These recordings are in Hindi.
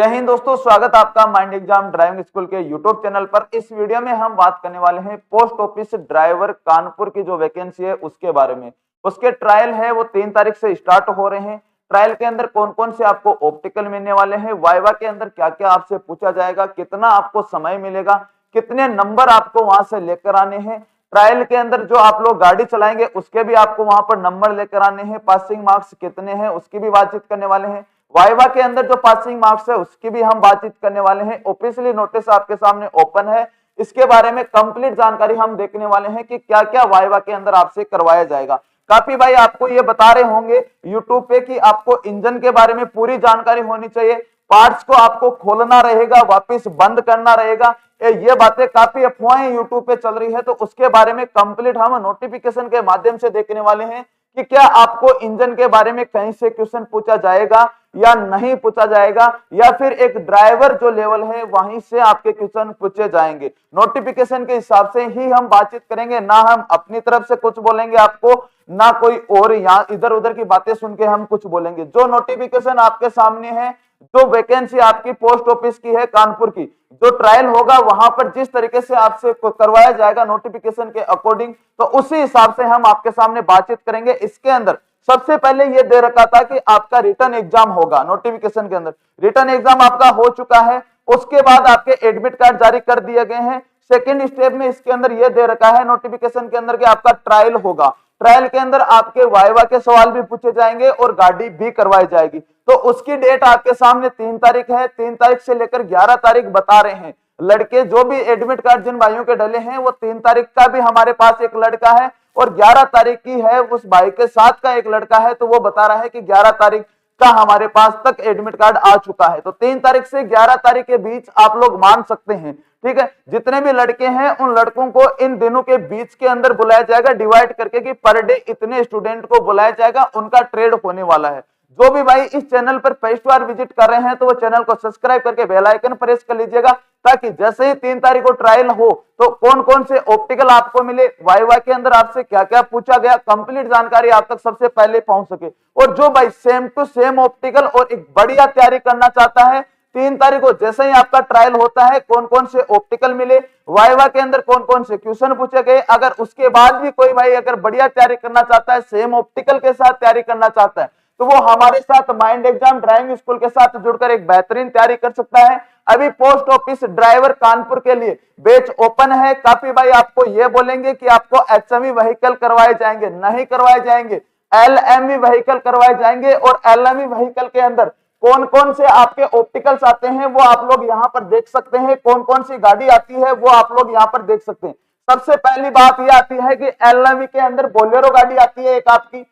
जय हिंद दोस्तों, स्वागत आपका माइंड एग्जाम ड्राइविंग स्कूल के यूट्यूब चैनल पर। इस वीडियो में हम बात करने वाले हैं पोस्ट ऑफिस ड्राइवर कानपुर की जो वैकेंसी है उसके बारे में। उसके ट्रायल है वो 3 तारीख से स्टार्ट हो रहे हैं। ट्रायल के अंदर कौन कौन से आपको ऑप्टिकल मिलने वाले हैं, वाइवा के अंदर क्या क्या आपसे पूछा जाएगा, कितना आपको समय मिलेगा, कितने नंबर आपको वहां से लेकर आने हैं। ट्रायल के अंदर जो आप लोग गाड़ी चलाएंगे उसके भी आपको वहां पर नंबर लेकर आने हैं। पासिंग मार्क्स कितने हैं उसकी भी बातचीत करने वाले हैं। वाइवा के अंदर जो पासिंग मार्क्स है उसकी भी हम बातचीत करने वाले हैं। ऑफिशियली नोटिस आपके सामने ओपन है, इसके बारे में कंप्लीट जानकारी हम देखने वाले हैं कि क्या क्या वाइवा के अंदर आपसे करवाया जाएगा। काफी भाई आपको ये बता रहे होंगे यूट्यूब पे कि आपको इंजन के बारे में पूरी जानकारी होनी चाहिए, पार्ट्स को आपको खोलना रहेगा, वापस बंद करना रहेगा। ये बातें काफी अफवाहें यूट्यूब पे चल रही है, तो उसके बारे में कंप्लीट हम नोटिफिकेशन के माध्यम से देखने वाले हैं कि क्या आपको इंजन के बारे में कहीं से क्वेश्चन पूछा जाएगा या नहीं पूछा जाएगा, या फिर एक ड्राइवर जो लेवल है वहीं से आपके क्वेश्चन पूछे जाएंगे। नोटिफिकेशन के हिसाब से ही हम बातचीत करेंगे, ना हम अपनी तरफ से कुछ बोलेंगे आपको, ना कोई और यहाँ इधर उधर की बातें सुन के हम कुछ बोलेंगे। जो नोटिफिकेशन आपके सामने है, जो वैकेंसी आपकी पोस्ट ऑफिस की है कानपुर की, जो ट्रायल होगा वहां पर जिस तरीके से आपसे करवाया जाएगा नोटिफिकेशन के अकॉर्डिंग, तो उसी हिसाब से हम आपके सामने बातचीत करेंगे। इसके अंदर सबसे पहले ये दे रखा था कि आपका रिटर्न एग्जाम होगा। नोटिफिकेशन के अंदर रिटर्न एग्जाम आपका हो चुका है, उसके बाद आपके एडमिट कार्ड जारी कर दिए गए हैं। सेकेंड स्टेप में इसके अंदर यह दे रखा है नोटिफिकेशन के अंदर कि आपका ट्रायल होगा। ट्रायल के अंदर आपके वाइवा के सवाल भी पूछे जाएंगे और गाड़ी भी करवाई जाएगी। तो उसकी डेट आपके सामने 3 तारीख है। 3 तारीख से लेकर 11 तारीख बता रहे हैं। लड़के जो भी एडमिट कार्ड जिन भाइयों के डले हैं वो 3 तारीख का भी हमारे पास एक लड़का है और 11 तारीख की है उस भाई के साथ का एक लड़का है, तो वो बता रहा है कि 11 तारीख का हमारे पास तक एडमिट कार्ड आ चुका है। तो 3 तारीख से 11 तारीख के बीच आप लोग मान सकते हैं, ठीक है। जितने भी लड़के हैं उन लड़कों को इन दिनों के बीच के अंदर बुलाया जाएगा, डिवाइड करके कि पर डे इतने स्टूडेंट को बुलाया जाएगा, उनका ट्रेड होने वाला है। जो भी भाई इस चैनल पर फर्स्ट बार विजिट कर रहे हैं तो वो चैनल को सब्सक्राइब करके बेल आइकन प्रेस कर लीजिएगा, ताकि जैसे ही 3 तारीख को ट्रायल हो तो कौन कौन से ऑप्टिकल आपको मिले, वाइवा के अंदर आपसे क्या क्या पूछा गया, कंप्लीट जानकारी आप तक सबसे पहले पहुंच सके। और जो भाई सेम टू सेम ऑप्टिकल और एक बढ़िया तैयारी करना चाहता है, 3 तारीख को जैसे ही आपका ट्रायल होता है कौन कौन से ऑप्टिकल मिले, वाइवा के अंदर कौन कौन से क्वेश्चन पूछे गए, अगर उसके बाद भी कोई भाई अगर बढ़िया तैयारी करना चाहता है, सेम ऑप्टिकल के साथ तैयारी करना चाहता है, तो वो हमारे साथ माइंड एग्जाम ड्राइविंग स्कूल के साथ जुड़कर एक बेहतरीन तैयारी कर सकता है। अभी पोस्ट ऑफिस ड्राइवर कानपुर के लिए बैच ओपन है। काफी भाई आपको ये बोलेंगे कि आपको एचएमवी व्हीकल करवाए जाएंगे, नहीं करवाए जाएंगे, एलएमवी व्हीकल करवाए जाएंगे। और एलएमवी व्हीकल के अंदर कौन कौन से आपके ऑप्टिकल्स आते हैं वो आप लोग यहाँ पर देख सकते हैं, कौन कौन सी गाड़ी आती है वो आप लोग यहाँ पर देख सकते हैं। सबसे पहली बात यह आती है कि एलएमवी के अंदर बोलेरो गाड़ी आती है, एक आपकी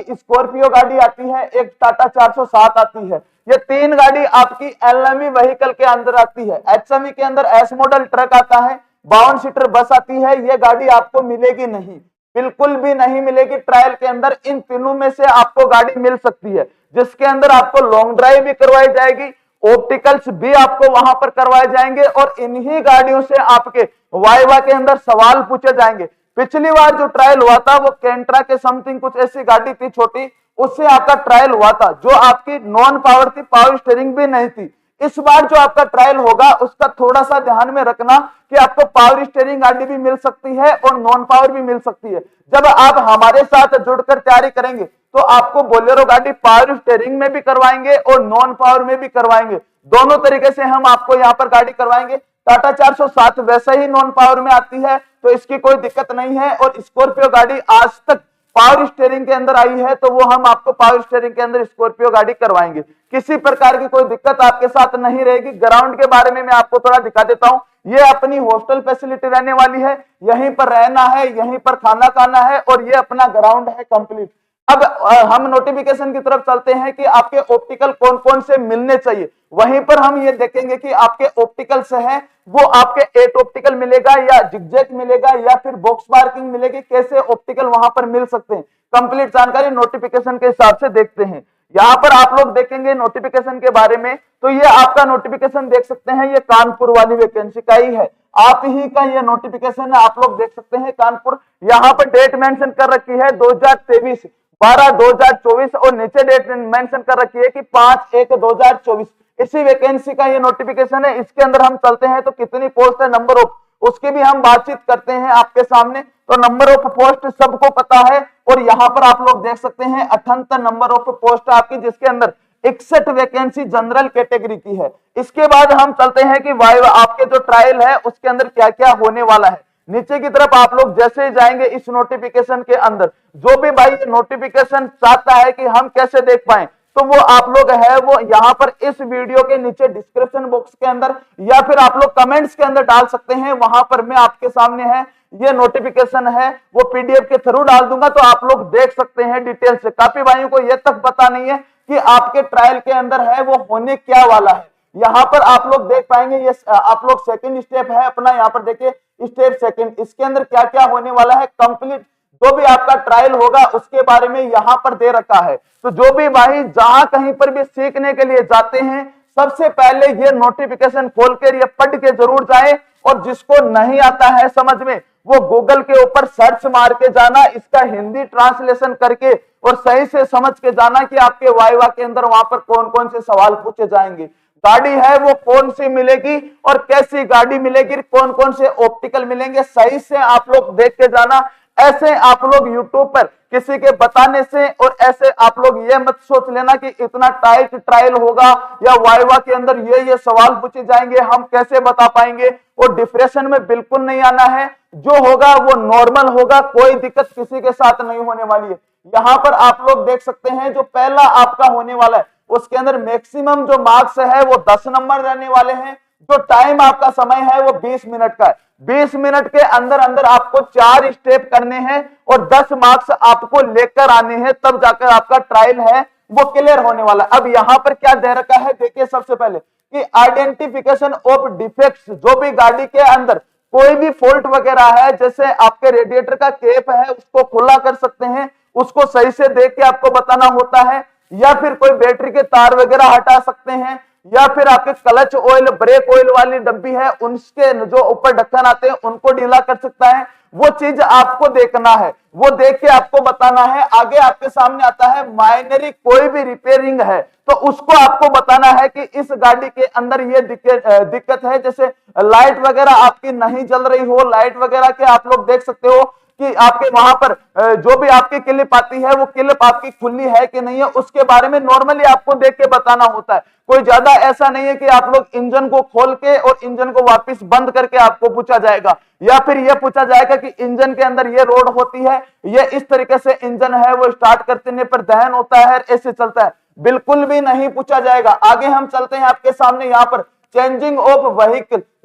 स्कॉर्पियो गाड़ी आती है, एक टाटा 407 आती है। ये 3 गाड़ी आपकी एलएमवी व्हीकल के अंदर आती है। एचएमवी के अंदर एस मॉडल ट्रक आता है, 52 सीटर बस आती है। ये गाड़ी आपको मिलेगी नहीं, बिल्कुल भी नहीं मिलेगी। ट्रायल के अंदर इन तीनों में से आपको गाड़ी मिल सकती है, जिसके अंदर आपको लॉन्ग ड्राइव भी करवाई जाएगी, ऑप्टिकल्स भी आपको वहां पर करवाए जाएंगे और इन्हीं गाड़ियों से आपके वाइवा के अंदर सवाल पूछे जाएंगे। पिछली बार जो ट्रायल हुआ था वो कैंट्रा के समथिंग कुछ ऐसी गाड़ी थी छोटी, उससे आपका ट्रायल हुआ था, जो आपकी नॉन पावर थी, पावर स्टीयरिंग भी नहीं थी। इस बार जो आपका ट्रायल होगा उसका थोड़ा सा ध्यान में रखना कि आपको पावर स्टीयरिंग गाड़ी भी मिल सकती है और नॉन पावर भी मिल सकती है। जब आप हमारे साथ जुड़कर तैयारी करेंगे तो आपको बोलेरो गाड़ी पावर स्टीयरिंग में भी करवाएंगे और नॉन पावर में भी करवाएंगे। दोनों तरीके से हम आपको यहाँ पर गाड़ी करवाएंगे। टाटा 407 वैसे ही नॉन पावर में आती है तो इसकी कोई दिक्कत नहीं है, और स्कॉर्पियो गाड़ी आज तक पावर स्टीयरिंग के अंदर आई है तो वो हम आपको पावर स्टीयरिंग के अंदर स्कॉर्पियो गाड़ी करवाएंगे। किसी प्रकार की कोई दिक्कत आपके साथ नहीं रहेगी। ग्राउंड के बारे में मैं आपको थोड़ा दिखा देता हूं। ये अपनी हॉस्टल फैसिलिटी रहने वाली है, यहीं पर रहना है, यहीं पर खाना खाना है और ये अपना ग्राउंड है कंप्लीट। अब हम नोटिफिकेशन की तरफ चलते हैं कि आपके ऑप्टिकल कौन कौन से मिलने चाहिए। वहीं पर हम ये देखेंगे कि आपके ऑप्टिकल से है वो आपके 8 ऑप्टिकल मिलेगा या जिगजैग मिलेगा या फिर बॉक्स पार्किंग मिलेगी, कैसे ऑप्टिकल वहां पर मिल सकते हैं, कंप्लीट जानकारी नोटिफिकेशन के हिसाब से देखते हैं। यहाँ पर आप लोग देखेंगे नोटिफिकेशन के बारे में, तो ये आपका नोटिफिकेशन देख सकते हैं, ये कानपुर वाली वैकेंसी का ही है, आप ही का ये नोटिफिकेशन है, आप लोग देख सकते हैं कानपुर। यहाँ पर डेट मेंशन कर रखी है 2023 12/2024 और नीचे डेट मेंशन कर रखी है कि 5/1/2024। इसी वैकेंसी का ये नोटिफिकेशन है। इसके अंदर हम चलते हैं तो कितनी पोस्ट है, नंबर ऑफ, उसकी भी हम बातचीत करते हैं आपके सामने। तो नंबर ऑफ पोस्ट सबको पता है, और यहाँ पर आप लोग देख सकते हैं 78 नंबर ऑफ पोस्ट आपकी, जिसके अंदर 61 वैकेंसी जनरल कैटेगरी की है। इसके बाद हम चलते हैं कि वाइवा आपके जो ट्रायल है उसके अंदर क्या क्या होने वाला है। नीचे की तरफ आप लोग जैसे ही जाएंगे इस नोटिफिकेशन के अंदर, जो भी भाई नोटिफिकेशन चाहता है कि हम कैसे देख पाए, तो वो आप लोग है वो यहाँ पर इस वीडियो के नीचे डिस्क्रिप्शन बॉक्स के अंदर या फिर आप लोग कमेंट्स के अंदर डाल सकते हैं। वहां पर मैं आपके सामने है ये नोटिफिकेशन है वो पीडीएफ के थ्रू डाल दूंगा, तो आप लोग देख सकते हैं डिटेल से। काफी भाइयों को यह तक पता नहीं है कि आपके ट्रायल के अंदर है वो होने क्या वाला है। यहाँ पर आप लोग देख पाएंगे, ये आप लोग सेकंड स्टेप है अपना, यहाँ पर देखिए स्टेप सेकंड, इसके अंदर क्या क्या होने वाला है कंप्लीट जो भी आपका ट्रायल होगा उसके बारे में यहाँ पर दे रखा है। तो जो भी भाई जहां कहीं पर भी सीखने के लिए जाते हैं, सबसे पहले ये नोटिफिकेशन खोलकर ये पढ़ के जरूर जाए, और जिसको नहीं आता है समझ में वो गूगल के ऊपर सर्च मार के जाना, इसका हिंदी ट्रांसलेशन करके और सही से समझ के जाना कि आपके वाइवा के अंदर वहां पर कौन कौन से सवाल पूछे जाएंगे, गाड़ी है वो कौन सी मिलेगी और कैसी गाड़ी मिलेगी, कौन कौन से ऑप्टिकल मिलेंगे, सही से आप लोग देख के जाना। ऐसे आप लोग यूट्यूब पर किसी के बताने से, और ऐसे आप लोग ये मत सोच लेना कि इतना टाइट ट्रायल होगा या वाइवा के अंदर ये सवाल पूछे जाएंगे हम कैसे बता पाएंगे, और डिप्रेशन में बिल्कुल नहीं आना है। जो होगा वो नॉर्मल होगा, कोई दिक्कत किसी के साथ नहीं होने वाली है। यहाँ पर आप लोग देख सकते हैं जो पहला आपका होने वाला है उसके अंदर मैक्सिमम जो मार्क्स है वो 10 नंबर रहने वाले हैं। जो टाइम आपका समय है वो 20 मिनट का है। 20 मिनट के अंदर अंदर आपको 4 स्टेप करने हैं और 10 मार्क्स आपको लेकर आने हैं, तब जाकर आपका ट्रायल है वो क्लियर होने वाला। अब यहाँ पर क्या दे रखा है देखिए, सबसे पहले कि आइडेंटिफिकेशन ऑफ डिफेक्ट्स, जो भी गाड़ी के अंदर कोई भी फॉल्ट वगैरह है, जैसे आपके रेडिएटर का केप है उसको खुला कर सकते हैं, उसको सही से देख के आपको बताना होता है, या फिर कोई बैटरी के तार वगैरह हटा सकते हैं, या फिर आपके क्लच ऑयल ब्रेक ऑयल वाली डब्बी है उनके जो ऊपर ढक्कन आते हैं उनको ढीला कर सकता है। वो चीज आपको देखना है, वो देख के आपको बताना है। आगे आपके सामने आता है माइनरी कोई भी रिपेयरिंग है तो उसको आपको बताना है कि इस गाड़ी के अंदर ये दिक्कत है, जैसे लाइट वगैरह आपकी नहीं जल रही हो, लाइट वगैरह के आप लोग देख सकते हो कि आपके वहां पर जो भी आपकी क्लिप आती है वो क्लिप आपकी खुली है कि नहीं है, उसके बारे में नॉर्मली आपको देख के बताना होता है। कोई ज्यादा ऐसा नहीं है कि आप लोग इंजन को खोल के और इंजन को वापस बंद करके आपको पूछा जाएगा, या फिर यह पूछा जाएगा कि इंजन के अंदर ये रोड होती है, ये इस तरीके से इंजन है वो स्टार्ट करने पर दहन होता है, ऐसे चलता है, बिल्कुल भी नहीं पूछा जाएगा। आगे हम चलते हैं आपके सामने, यहाँ पर changing of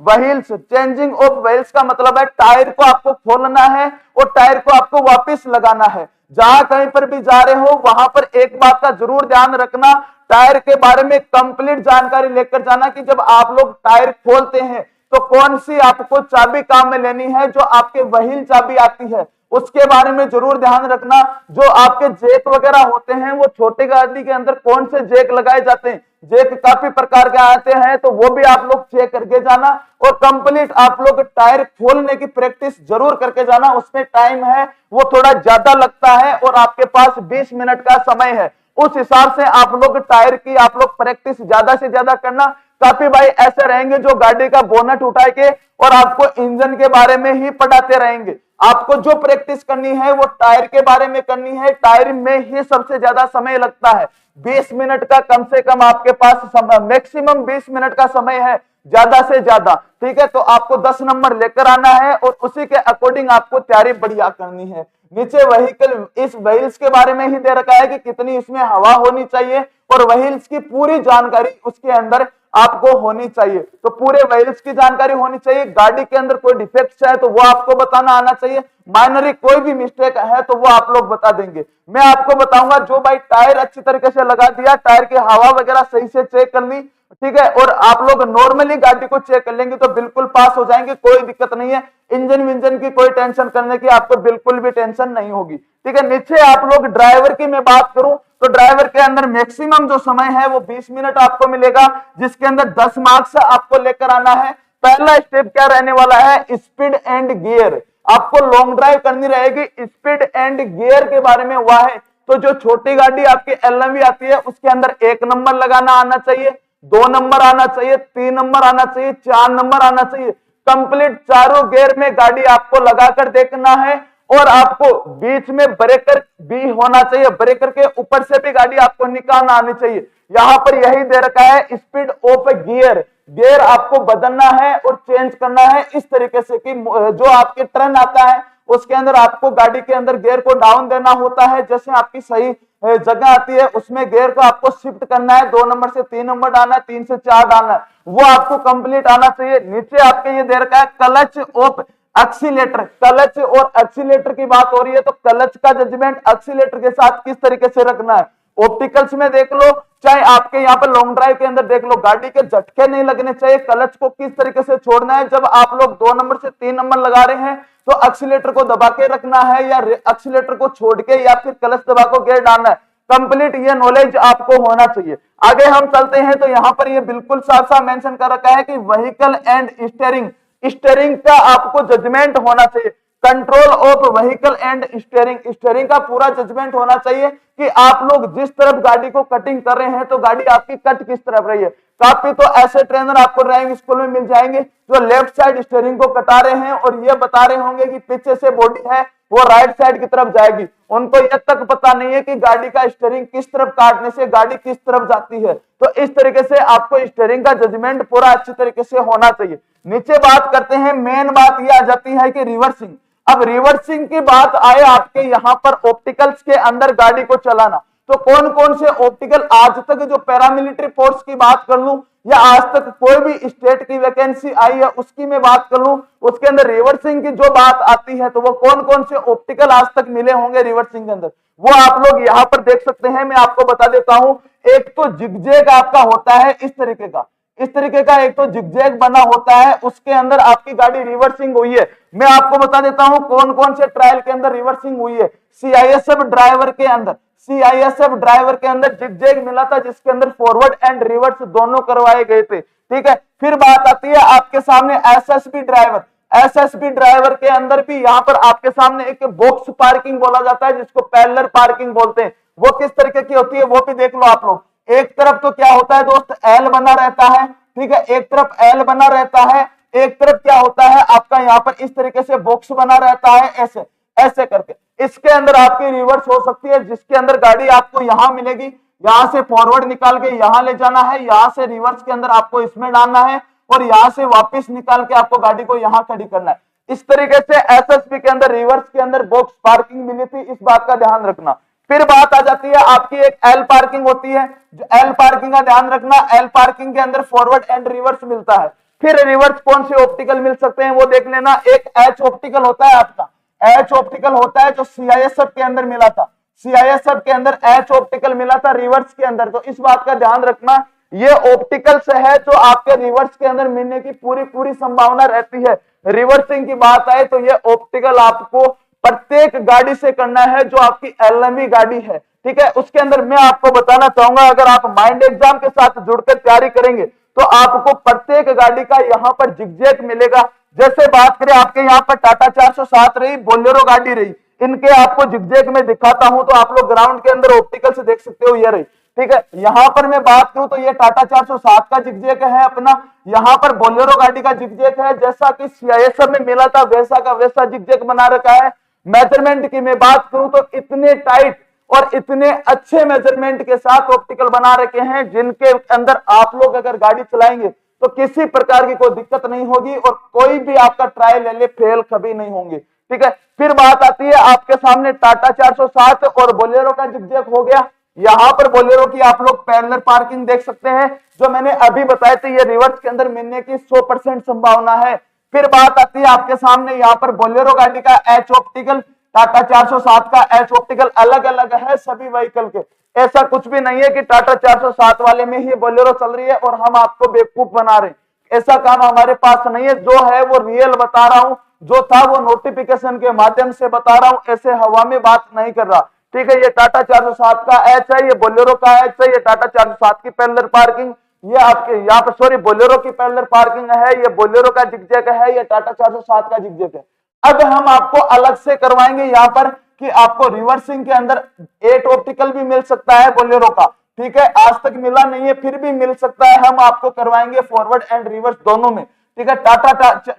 wheels, changing of wheels का मतलब है टायर को आपको खोलना है और टायर को आपको वापस लगाना है। जहां कहीं पर भी जा रहे हो वहां पर एक बात का जरूर ध्यान रखना, टायर के बारे में कंप्लीट जानकारी लेकर जाना कि जब आप लोग टायर खोलते हैं तो कौन सी आपको चाबी काम में लेनी है, जो आपके व्हील चाबी आती है उसके बारे में जरूर ध्यान रखना। जो आपके जैक वगैरह होते हैं वो छोटी गाड़ी के अंदर कौन से जैक लगाए जाते हैं, जैक काफी प्रकार के आते हैं तो वो भी आप लोग चेक करके जाना, और कंप्लीट आप लोग टायर खोलने की प्रैक्टिस जरूर करके जाना। उसमें टाइम है वो थोड़ा ज्यादा लगता है और आपके पास 20 मिनट का समय है, उस हिसाब से आप लोग टायर की आप लोग प्रैक्टिस ज्यादा से ज्यादा करना। काफी भाई ऐसे रहेंगे जो गाड़ी का बोनट उठा के और आपको इंजन के बारे में ही पढ़ाते रहेंगे। आपको जो प्रैक्टिस करनी है वो टायर के बारे में करनी है, टायर में ही सबसे ज्यादा समय लगता है। 20 मिनट का कम से कम आपके पास मैक्सिमम 20 मिनट का समय है ज्यादा से ज्यादा, ठीक है। तो आपको 10 नंबर लेकर आना है और उसी के अकॉर्डिंग आपको तैयारी बढ़िया करनी है। नीचे व्हीकल, इस व्हील्स के बारे में ही दे रखा है कि कितनी इसमें हवा होनी चाहिए और व्हील्स की पूरी जानकारी उसके अंदर आपको होनी चाहिए। तो पूरे व्हील्स की जानकारी होनी चाहिए, गाड़ी के अंदर कोई डिफेक्ट्स है तो वो आपको बताना आना चाहिए, माइनरी कोई भी मिस्टेक है तो वो आप लोग बता देंगे। मैं आपको बताऊंगा जो भाई टायर अच्छी तरीके से लगा दिया, टायर की हवा वगैरह सही से चेक कर ली, ठीक है, और आप लोग नॉर्मली गाड़ी को चेक कर लेंगे तो बिल्कुल पास हो जाएंगे, कोई दिक्कत नहीं है। इंजन विंजन की कोई टेंशन करने की आपको बिल्कुल भी टेंशन नहीं होगी, ठीक है। नीचे आप लोग ड्राइवर की मैं बात करूं तो ड्राइवर के अंदर मैक्सिमम जो समय है वो 20 मिनट आपको मिलेगा, जिसके अंदर 10 मार्क्स आपको लेकर आना है। पहला स्टेप क्या रहने वाला है, स्पीड एंड गियर। आपको लॉन्ग ड्राइव करनी रहेगी, स्पीड एंड गियर के बारे में हुआ है तो जो छोटी गाड़ी आपकी LMV आती है उसके अंदर 1 नंबर लगाना आना चाहिए। 2 नंबर आना चाहिए, 3 नंबर आना चाहिए, 4 नंबर आना चाहिए। कंप्लीट चारों गियर में गाड़ी आपको लगाकर देखना है और आपको बीच में ब्रेकर भी होना चाहिए, ब्रेकर के ऊपर से भी गाड़ी आपको निकालना आनी चाहिए। यहां पर यही दे रखा है स्पीड ऑफ गियर, गियर आपको बदलना है और चेंज करना है इस तरीके से कि जो आपके टर्न आता है उसके अंदर आपको गाड़ी के अंदर गियर को डाउन देना होता है। जैसे आपकी सही जगह आती है उसमें गियर को आपको शिफ्ट करना है, 2 नंबर से 3 नंबर डालना है, 3 से 4 डालना है, वो आपको कंप्लीट आना चाहिए। नीचे आपके ये दे रखा है क्लच ऑफ एक्सीलेटर, क्लच और एक्सीलेटर की बात हो रही है तो क्लच का जजमेंट एक्सीलेटर के साथ किस तरीके से रखना है। ऑप्टिकल्स में देख लो, चाहे आपके यहाँ पर लॉन्ग ड्राइव के अंदर देख लो, गाड़ी के झटके नहीं लगने चाहिए। क्लच को किस तरीके से छोड़ना है, जब आप लोग 2 नंबर से 3 नंबर लगा रहे हैं तो एक्सीलेटर को दबा के रखना है या एक्सीलेटर को छोड़ के या फिर क्लच दबा को गियर डालना है। कंप्लीट ये नॉलेज आपको होना चाहिए। आगे हम चलते हैं तो यहाँ पर ये बिल्कुल साफ साफ मेंशन कर रखा है कि व्हीकल एंड स्टीयरिंग, स्टीयरिंग का आपको जजमेंट होना चाहिए। Control of vehicle and steering, steering का पूरा जजमेंट होना चाहिए कि आप लोग जिस तरफ गाड़ी को कटिंग कर रहे हैं तो गाड़ी आपकी कट किस तरफ रही है। काफी तो ऐसे ट्रेनर आपको ड्राइविंग स्कूल में मिल जाएंगे जो लेफ्ट साइड स्टीयरिंग को कटा रहे हैं और ये बता रहे होंगे कि पीछे से बॉडी है वो राइट साइड की तरफ जाएगी। उनको यह तक पता नहीं है कि गाड़ी का स्टीयरिंग किस तरफ काटने से गाड़ी किस तरफ जाती है। तो इस तरीके से आपको स्टीयरिंग का जजमेंट पूरा अच्छी तरीके से होना चाहिए। नीचे बात करते हैं, मेन बात यह आ जाती है कि रिवर्सिंग। अब रिवर्सिंग की बात आए आपके यहाँ पर ऑप्टिकल्स के अंदर गाड़ी को चलाना, तो कौन कौन से ऑप्टिकल आज तक जो पैरामिलिट्री फोर्स की बात कर लूं या आज तक कोई भी स्टेट की वैकेंसी आई है उसकी मैं बात कर लूं, उसके अंदर रिवर्सिंग की जो बात आती है तो वो कौन कौन से ऑप्टिकल आज तक मिले होंगे रिवर्सिंग के अंदर, वो आप लोग यहाँ पर देख सकते हैं। मैं आपको बता देता हूं, एक तो जिगजैग आपका होता है इस तरीके का, इस तरीके का एक तो जिगजैग बना होता है, उसके अंदर आपकी गाड़ी रिवर्सिंग हुई है। मैं आपको बता देता हूं कौन कौन से ट्रायल के अंदर रिवर्सिंग हुई है। सीआईएसएफ ड्राइवर के अंदर, सीआईएसएफ ड्राइवर के अंदर जिगजैग मिला था जिसके अंदर फॉरवर्ड एंड रिवर्स दोनों करवाए गए थे। ठीक है, फिर बात आती है आपके सामने एसएसबी ड्राइवर, एसएसबी ड्राइवर के अंदर भी यहाँ पर आपके सामने एक बॉक्स पार्किंग बोला जाता है जिसको पैरेलल पार्किंग बोलते हैं। वो किस तरीके की होती है वो भी देख लो आप लोग। एक तरफ तो क्या होता है दोस्त, एल बना रहता है, ठीक है, एक तरफ एल बना रहता है, एक तरफ क्या होता है आपका यहाँ पर इस तरीके से बॉक्स बना रहता है, ऐसे ऐसे करके। इसके अंदर आपकी रिवर्स हो सकती है जिसके अंदर गाड़ी आपको यहां मिलेगी, यहां से फॉरवर्ड निकाल के यहां ले जाना है, यहां से रिवर्स के अंदर आपको इसमें डालना है और यहां से वापस निकाल के आपको गाड़ी को यहां खड़ी करना है। इस तरीके से एसएसबी के अंदर रिवर्स के अंदर बॉक्स पार्किंग मिली थी, इस बात का ध्यान रखना। फिर बात आ जाती है आपकी एक एल पार्किंग होती है, जो एल पार्किंग का ध्यान रखना, एल पार्किंग के अंदर फॉरवर्ड एंड रिवर्स मिलता है। फिर रिवर्स कौन से ऑप्टिकल मिल सकते हैं वो देख लेना। एक एच ऑप्टिकल होता है आपका, एच ऑप्टिकल होता है जो सीआईएसएफ के अंदर मिला था, सीआईएसएफ के अंदर एच ऑप्टिकल मिला था रिवर्स के अंदर। तो इस बात का ध्यान रखना, ये ऑप्टिकल से है जो आपके रिवर्स के अंदर मिलने की पूरी पूरी संभावना रहती है। रिवर्सिंग की बात आए तो ये ऑप्टिकल आपको प्रत्येक गाड़ी से करना है जो आपकी एलएमवी गाड़ी है। ठीक है, उसके अंदर मैं आपको बताना चाहूंगा, अगर आप माइंड एग्जाम के साथ जुड़कर तैयारी करेंगे तो आपको प्रत्येक गाड़ी का यहाँ पर जिगजैग मिलेगा। जैसे बात करें आपके यहाँ पर टाटा 407 रही, बोलेरो गाड़ी रही, इनके आपको जिगजैग में दिखाता हूं तो आप लोग ग्राउंड के अंदर ऑप्टिकल से देख सकते हो, ये रही। ठीक है, यहां पर मैं बात करूं तो ये टाटा 407 का जिगजैग है अपना, यहां पर बोलेरो गाड़ी का जिगजैग है, जैसा कि सीआईएसएफ में मिला था वैसा का वैसा जिगजैग बना रखा है। मेजरमेंट की मैं बात करूं तो इतने टाइट और इतने अच्छे मेजरमेंट के साथ ऑप्टिकल बना रखे हैं जिनके अंदर आप लोग अगर गाड़ी चलाएंगे तो किसी प्रकार की कोई दिक्कत नहीं होगी और कोई भी आपका ट्रायल ले ले फेल कभी नहीं होंगे। ठीक है, फिर बात आती है आपके सामने टाटा 407 और बोलेरो का जिगजैग हो गया। यहां पर बोलेरो की आप लोग पैरेलल पार्किंग देख सकते हैं, जो मैंने अभी बताया था, ये रिवर्स के अंदर मिलने की 100% संभावना है। फिर बात आती है आपके सामने यहाँ पर बोलेरो गाड़ी का एच ऑप्टिकल, टाटा 407 का एच ऑप्टिकल अलग अलग है सभी व्हीकल के। ऐसा कुछ भी नहीं है कि टाटा 407 वाले में ही बोलेरो चल रही है और हम आपको बेवकूफ बना रहे हैं, ऐसा काम हमारे पास नहीं है। जो है वो रियल बता रहा हूं, जो था वो नोटिफिकेशन के माध्यम से बता रहा हूं, ऐसे हवा में बात नहीं कर रहा। ठीक है, ये टाटा 407 का एच है, ये बोलेरो का एच है, ये टाटा 407 की पैरेलल पार्किंग, ये आपके यहाँ पर सॉरी बोलेरो की पैरेलल पार्किंग है, ये बोलेरो का जिगजैग है, ये टाटा 407 का जिगजैग है। अब हम आपको अलग से करवाएंगे यहाँ पर कि आपको रिवर्सिंग के अंदर 8 ऑप्टिकल भी मिल सकता है बोलेरो का, ठीक है, आज तक मिला नहीं है, फिर भी मिल सकता है, हम आपको करवाएंगे फॉरवर्ड एंड रिवर्स दोनों में। ठीक है, टाटा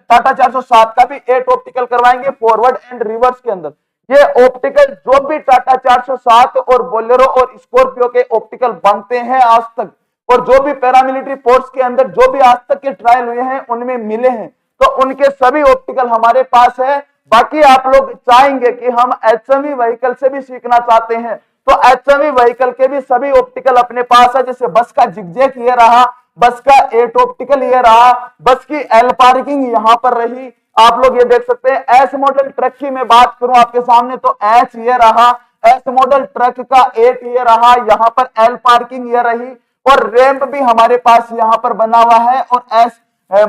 407 का भी 8 ऑप्टिकल करवाएंगे फॉरवर्ड एंड रिवर्स के अंदर। ये ऑप्टिकल जो भी टाटा 407 और बोलेरो और स्कॉर्पियो के ऑप्टिकल बनते हैं आज तक, और जो भी पैरामिलिट्री फोर्स के अंदर जो भी आज तक के ट्रायल हुए हैं उनमें मिले हैं, तो उनके सभी ऑप्टिकल हमारे पास है। बाकी आप लोग चाहेंगे कि हम एचएमवी व्हीकल से भी सीखना चाहते हैं, तो एचएमवी व्हीकल के भी सभी ऑप्टिकल अपने पास है। जैसे बस का जिगजैग ये रहा, बस का 8 ऑप्टिकल ये रहा, बस की एल पार्किंग यहां पर रही, आप लोग ये देख सकते हैं। एस मॉडल ट्रक की मैं बात करूं आपके सामने तो एच ये रहा, एस मॉडल ट्रक का 8 ये रहा, यहां पर एल पार्किंग ये रही, और रैंप भी हमारे पास यहां पर बना हुआ है, और एस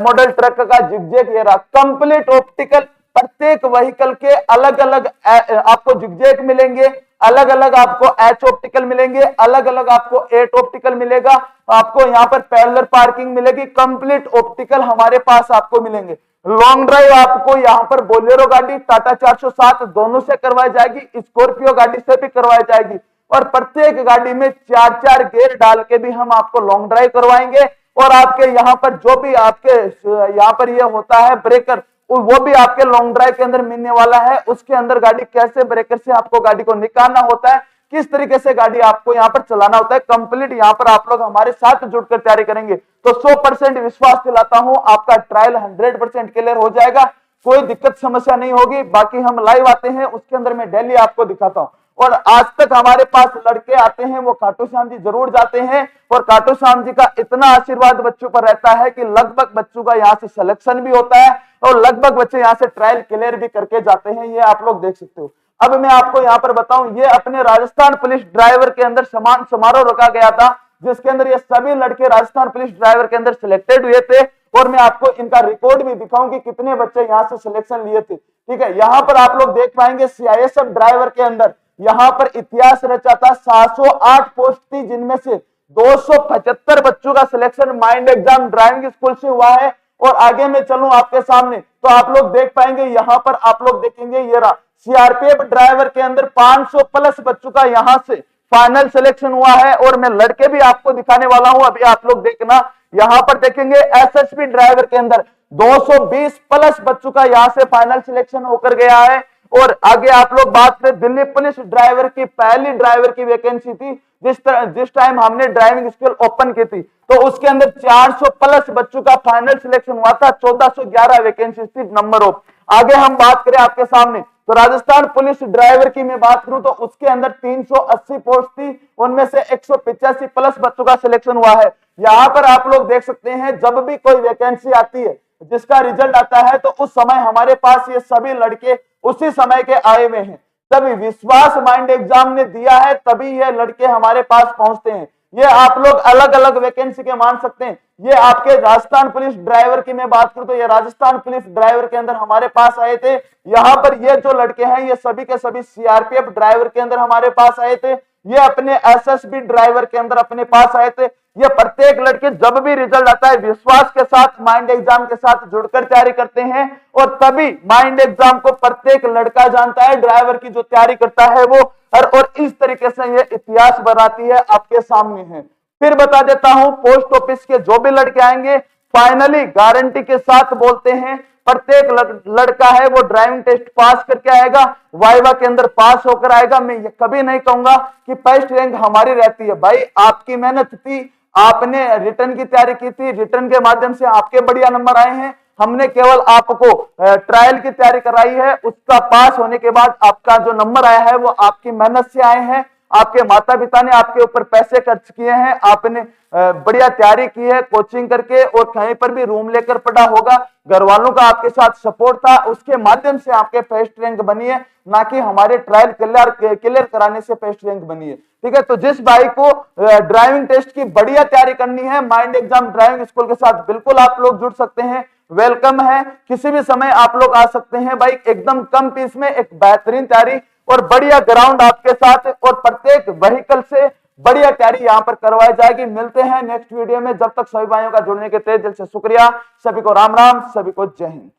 मॉडल ट्रक का जिगजैग ये रहा। कंप्लीट ऑप्टिकल, प्रत्येक व्हीकल के अलग अलग आपको जिगजैग मिलेंगे, अलग अलग आपको एच ऑप्टिकल मिलेंगे, अलग अलग आपको 8 ऑप्टिकल मिलेगा, आपको यहाँ पर पैरेलल पार्किंग मिलेगी, कंप्लीट ऑप्टिकल हमारे पास आपको मिलेंगे। लॉन्ग ड्राइव आपको यहाँ पर बोलेरो गाड़ी टाटा 407 दोनों से करवाई जाएगी, स्कॉर्पियो गाड़ी से भी करवाई जाएगी, और प्रत्येक गाड़ी में 4-4 गियर डाल के भी हम आपको लॉन्ग ड्राइव करवाएंगे। और आपके यहाँ पर जो भी आपके यहाँ पर ये होता है ब्रेकर, वो भी आपके लॉन्ग ड्राइव के अंदर मिलने वाला है। उसके अंदर गाड़ी कैसे ब्रेकर से आपको गाड़ी को निकालना होता है, किस तरीके से गाड़ी आपको यहाँ पर चलाना होता है, कंप्लीट यहाँ पर आप लोग हमारे साथ जुड़कर तैयारी करेंगे तो 100% विश्वास दिलाता हूं आपका ट्रायल 100% क्लियर हो जाएगा, कोई दिक्कत समस्या नहीं होगी। बाकी हम लाइव आते हैं, उसके अंदर मैं डेली आपको दिखाता हूं। और आज तक हमारे पास लड़के आते हैं वो खाटू श्याम जी जरूर जाते हैं, और खाटू श्याम जी का इतना आशीर्वाद बच्चों पर रहता है कि लगभग बच्चों का यहाँ से सिलेक्शन भी होता है, और लगभग बच्चे यहाँ से ट्रायल क्लियर भी करके जाते हैं, ये आप लोग देख सकते हो। अब मैं आपको यहाँ पर बताऊं, ये अपने राजस्थान पुलिस ड्राइवर के अंदर समान समारोह रखा गया था, जिसके अंदर ये सभी लड़के राजस्थान पुलिस ड्राइवर के अंदर सिलेक्टेड हुए थे, और मैं आपको इनका रिकॉर्ड भी दिखाऊं कि कितने बच्चे यहाँ से सिलेक्शन लिए थे। ठीक है, यहाँ पर आप लोग देख पाएंगे सीआईएसएफ ड्राइवर के अंदर यहाँ पर इतिहास रचा था, 708 पोस्ट थी, जिनमें से 275 बच्चों का selection mind exam driving school से हुआ है। और आगे मैं चलूं आपके सामने तो आप लोग देख पाएंगे, यहाँ पर आप लोग देखेंगे ये रहा, सीआरपीएफ ड्राइवर के अंदर 500 प्लस बच्चों का यहाँ से फाइनल सिलेक्शन हुआ है, और मैं लड़के भी आपको दिखाने वाला हूं, अभी आप लोग देखना। यहाँ पर देखेंगे एसएसबी ड्राइवर के अंदर 220 प्लस बच्चों का यहाँ से फाइनल सिलेक्शन होकर गया है। और आगे आप लोग बात करें, दिल्ली पुलिस ड्राइवर की पहली ड्राइवर की वैकेंसी थी, जिस टाइम हमने ड्राइविंग स्कूल ओपन की थी, तो उसके अंदर 400 प्लस बच्चों का फाइनल सिलेक्शन हुआ था, 1411 वैकेंसी थी नंबर ऑफ। आगे हम बात करें आपके सामने तो राजस्थान पुलिस ड्राइवर की मैं बात करूं तो उसके अंदर 380 पोस्ट थी, उनमें से 185 प्लस बच्चों का सिलेक्शन हुआ है। यहाँ पर आप लोग देख सकते हैं, जब भी कोई वैकेंसी आती है, जिसका रिजल्ट आता है, तो उस समय हमारे पास ये सभी लड़के उसी समय के आए हुए हैं। तभी विश्वास माइंड एग्जाम ने दिया है, तभी ये लड़के हमारे पास पहुंचते हैं। ये आप लोग अलग अलग वैकेंसी के मान सकते हैं। ये आपके राजस्थान पुलिस ड्राइवर की मैं बात करूं तो ये राजस्थान पुलिस ड्राइवर के अंदर हमारे पास आए थे। यहाँ पर ये जो लड़के हैं ये सभी के सभी सीआरपीएफ ड्राइवर के अंदर हमारे पास आए थे, ये अपने एसएसबी ड्राइवर के अंदर अपने पास आए थे। ये प्रत्येक लड़के जब भी रिजल्ट आता है विश्वास के साथ माइंड एग्जाम के साथ जुड़कर तैयारी करते हैं, और तभी माइंड एग्जाम को प्रत्येक लड़का जानता है, ड्राइवर की जो तैयारी करता है वो। और इस तरीके से ये इतिहास बनाती है, आपके सामने है। फिर बता देता हूं, पोस्ट ऑफिस के जो भी लड़के आएंगे फाइनली गारंटी के साथ बोलते हैं, प्रत्येक लड़का है वो ड्राइविंग टेस्ट पास करके आएगा, वाइवा के अंदर पास होकर आएगा। मैं ये कभी नहीं कहूंगा कि फर्स्ट रैंक हमारी रहती है। भाई आपकी मेहनत थी, आपने रिटर्न की तैयारी की थी, रिटर्न के माध्यम से आपके बढ़िया नंबर आए हैं। हमने केवल आपको ट्रायल की तैयारी कराई है, उसका पास होने के बाद आपका जो नंबर आया है वो आपकी मेहनत से आए हैं। आपके माता पिता ने आपके ऊपर पैसे खर्च किए हैं, आपने बढ़िया तैयारी की है कोचिंग करके, और कहीं पर भी रूम लेकर पढ़ा होगा, घर वालों का आपके साथ सपोर्ट था, उसके माध्यम से आपके फर्स्ट रैंक बनी है, ना कि हमारे ट्रायल क्लियर कराने से फर्स्ट रैंक बनी है। ठीक है, तो जिस भाई को ड्राइविंग टेस्ट की बढ़िया तैयारी करनी है माइंड एग्जाम ड्राइविंग स्कूल के साथ, बिल्कुल आप लोग जुड़ सकते हैं, वेलकम है। किसी भी समय आप लोग आ सकते हैं भाई, एकदम कम फीस में एक बेहतरीन तैयारी और बढ़िया ग्राउंड आपके साथ, और प्रत्येक व्हीकल से बढ़िया तैयारी यहाँ पर करवाई जाएगी। मिलते हैं नेक्स्ट वीडियो में, जब तक सभी भाइयों का जुड़ने के तहे दिल से शुक्रिया। सभी को राम राम, सभी को जय हिंद।